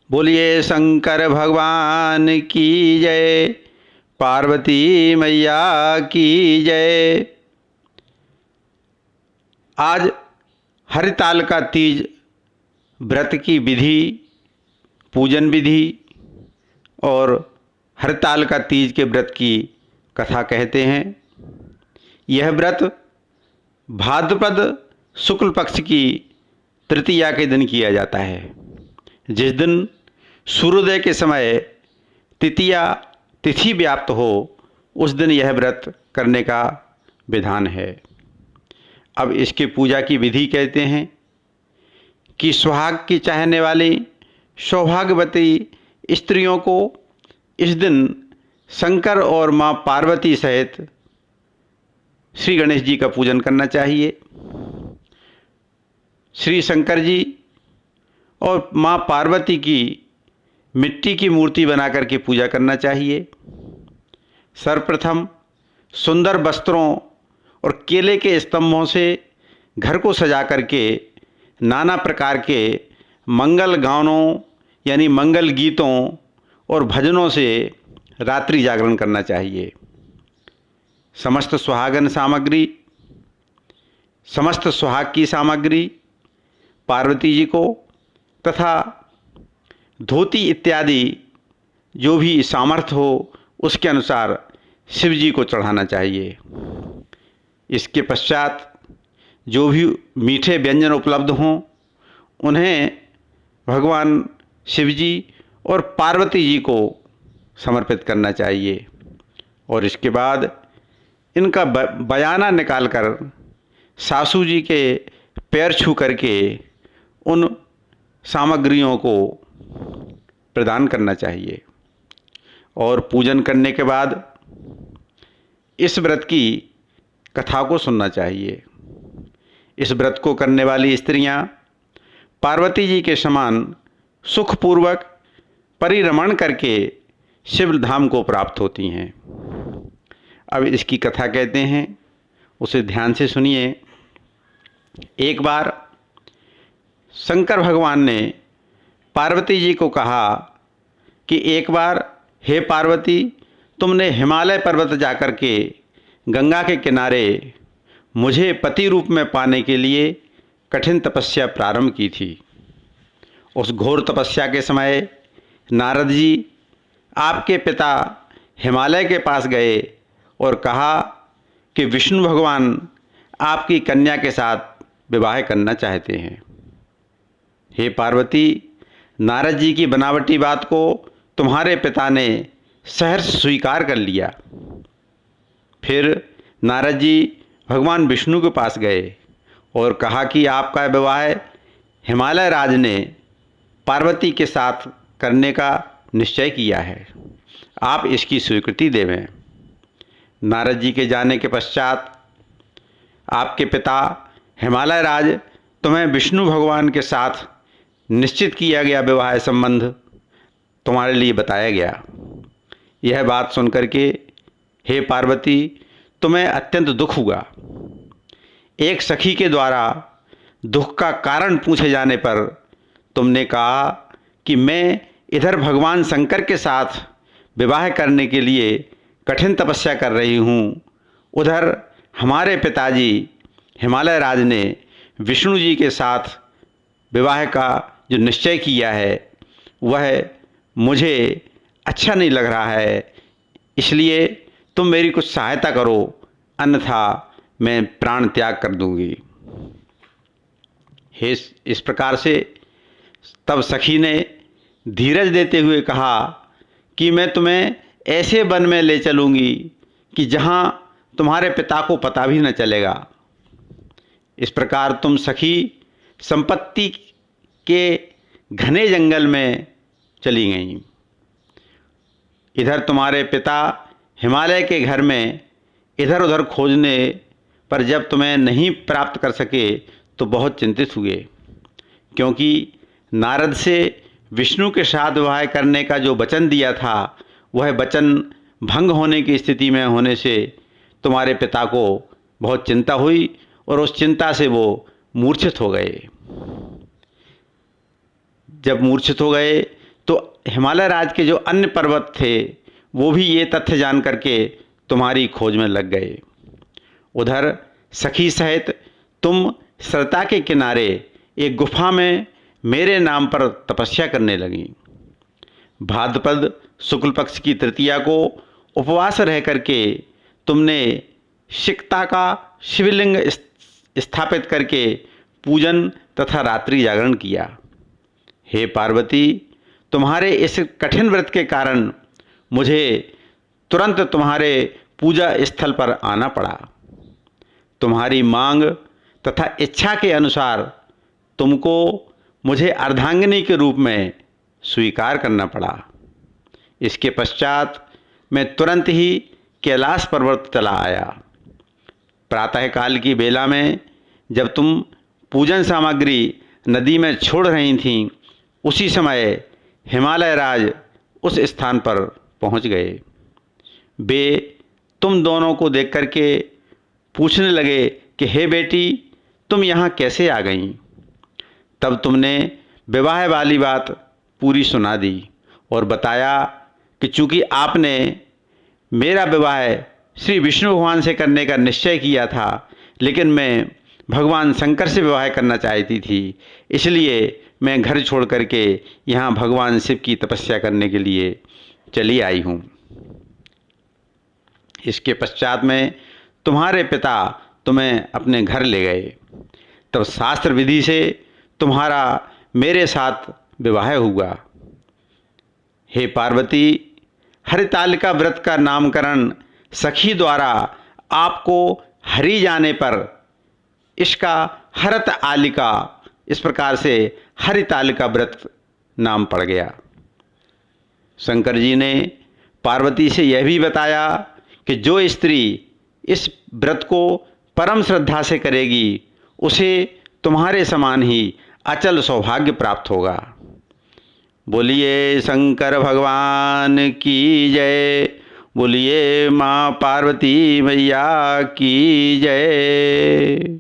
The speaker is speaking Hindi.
बोलिए शंकर भगवान की जय, पार्वती मैया की जय। आज हरिताल का तीज व्रत की विधि, पूजन विधि और हरिताल का तीज के व्रत की कथा कहते हैं। यह व्रत भाद्रपद शुक्ल पक्ष की तृतीया के दिन किया जाता है। जिस दिन सूर्योदय के समय तृतीया तिथि व्याप्त हो, उस दिन यह व्रत करने का विधान है। अब इसकी पूजा की विधि कहते हैं कि सुहाग की चाहने वाली सौभाग्यवती स्त्रियों को इस दिन शंकर और माँ पार्वती सहित श्री गणेश जी का पूजन करना चाहिए। श्री शंकर जी और माँ पार्वती की मिट्टी की मूर्ति बना करके पूजा करना चाहिए। सर्वप्रथम सुंदर वस्त्रों और केले के स्तंभों से घर को सजा करके नाना प्रकार के मंगल गानों यानी मंगल गीतों और भजनों से रात्रि जागरण करना चाहिए। समस्त सुहागन सामग्री, समस्त सुहाग की सामग्री पार्वती जी को तथा धोती इत्यादि जो भी सामर्थ्य हो उसके अनुसार शिव जी को चढ़ाना चाहिए। इसके पश्चात जो भी मीठे व्यंजन उपलब्ध हों उन्हें भगवान शिव जी और पार्वती जी को समर्पित करना चाहिए और इसके बाद इनका बयाना निकालकर सासू जी के पैर छू करके उन सामग्रियों को प्रदान करना चाहिए और पूजन करने के बाद इस व्रत की कथा को सुनना चाहिए। इस व्रत को करने वाली स्त्रियां पार्वती जी के समान सुखपूर्वक परिरमण करके शिव धाम को प्राप्त होती हैं। अब इसकी कथा कहते हैं, उसे ध्यान से सुनिए। एक बार शंकर भगवान ने पार्वती जी को कहा कि एक बार हे पार्वती, तुमने हिमालय पर्वत जाकर के गंगा के किनारे मुझे पति रूप में पाने के लिए कठिन तपस्या प्रारंभ की थी। उस घोर तपस्या के समय नारद जी आपके पिता हिमालय के पास गए और कहा कि विष्णु भगवान आपकी कन्या के साथ विवाह करना चाहते हैं। हे पार्वती, नारद जी की बनावटी बात को तुम्हारे पिता ने सहर्ष स्वीकार कर लिया। फिर नारद जी भगवान विष्णु के पास गए और कहा कि आपका विवाह हिमालय राज ने पार्वती के साथ करने का निश्चय किया है, आप इसकी स्वीकृति देवें। नारद जी के जाने के पश्चात आपके पिता हिमालय राज तुम्हें विष्णु भगवान के साथ निश्चित किया गया विवाह संबंध तुम्हारे लिए बताया गया। यह बात सुनकर के हे पार्वती, तुम्हें अत्यंत दुख हुआ। एक सखी के द्वारा दुख का कारण पूछे जाने पर तुमने कहा कि मैं इधर भगवान शंकर के साथ विवाह करने के लिए कठिन तपस्या कर रही हूँ, उधर हमारे पिताजी हिमालय राज ने विष्णु जी के साथ विवाह का जो निश्चय किया है वह मुझे अच्छा नहीं लग रहा है, इसलिए तुम मेरी कुछ सहायता करो, अन्यथा मैं प्राण त्याग कर दूंगी। हे इस प्रकार से तब सखी ने धीरज देते हुए कहा कि मैं तुम्हें ऐसे वन में ले चलूँगी कि जहाँ तुम्हारे पिता को पता भी न चलेगा। इस प्रकार तुम सखी संपत्ति के घने जंगल में चली गईं। इधर तुम्हारे पिता हिमालय के घर में इधर उधर खोजने पर जब तुम्हें नहीं प्राप्त कर सके तो बहुत चिंतित हुए, क्योंकि नारद से विष्णु के साथ विवाह करने का जो वचन दिया था वह वचन भंग होने की स्थिति में होने से तुम्हारे पिता को बहुत चिंता हुई और उस चिंता से वो मूर्छित हो गए। जब मूर्छित हो गए तो हिमालय राज्य के जो अन्य पर्वत थे वो भी ये तथ्य जान करके तुम्हारी खोज में लग गए। उधर सखी सहित तुम सरता के किनारे एक गुफा में मेरे नाम पर तपस्या करने लगी। भाद्रपद शुक्ल पक्ष की तृतीया को उपवास रह करके तुमने शिक्ता का शिवलिंग स्थापित करके पूजन तथा रात्रि जागरण किया। हे पार्वती, तुम्हारे इस कठिन व्रत के कारण मुझे तुरंत तुम्हारे पूजा स्थल पर आना पड़ा। तुम्हारी मांग तथा इच्छा के अनुसार तुमको मुझे अर्धांगिनी के रूप में स्वीकार करना पड़ा। इसके पश्चात मैं तुरंत ही कैलाश पर्वत चला आया। प्रातःकाल की बेला में जब तुम पूजन सामग्री नदी में छोड़ रही थीं, उसी समय हिमालय राज उस स्थान पर पहुंच गए। वे तुम दोनों को देख करके पूछने लगे कि हे बेटी, तुम यहाँ कैसे आ गईं? तब तुमने विवाह वाली बात पूरी सुना दी और बताया कि चूँकि आपने मेरा विवाह श्री विष्णु भगवान से करने का निश्चय किया था, लेकिन मैं भगवान शंकर से विवाह करना चाहती थी, इसलिए मैं घर छोड़ करके यहाँ भगवान शिव की तपस्या करने के लिए चली आई हूँ। इसके पश्चात में तुम्हारे पिता तुम्हें अपने घर ले गए। तब शास्त्र विधि से तुम्हारा मेरे साथ विवाह हुआ। हे पार्वती, हरितालिका व्रत का नामकरण सखी द्वारा आपको हरि जाने पर इसका हरत आलिका, इस प्रकार से हरितालिका व्रत नाम पड़ गया। शंकर जी ने पार्वती से यह भी बताया कि जो स्त्री इस व्रत को परम श्रद्धा से करेगी, उसे तुम्हारे समान ही अचल सौभाग्य प्राप्त होगा। बोलिए शंकर भगवान की जय। बोलिए माँ पार्वती मैया की जय।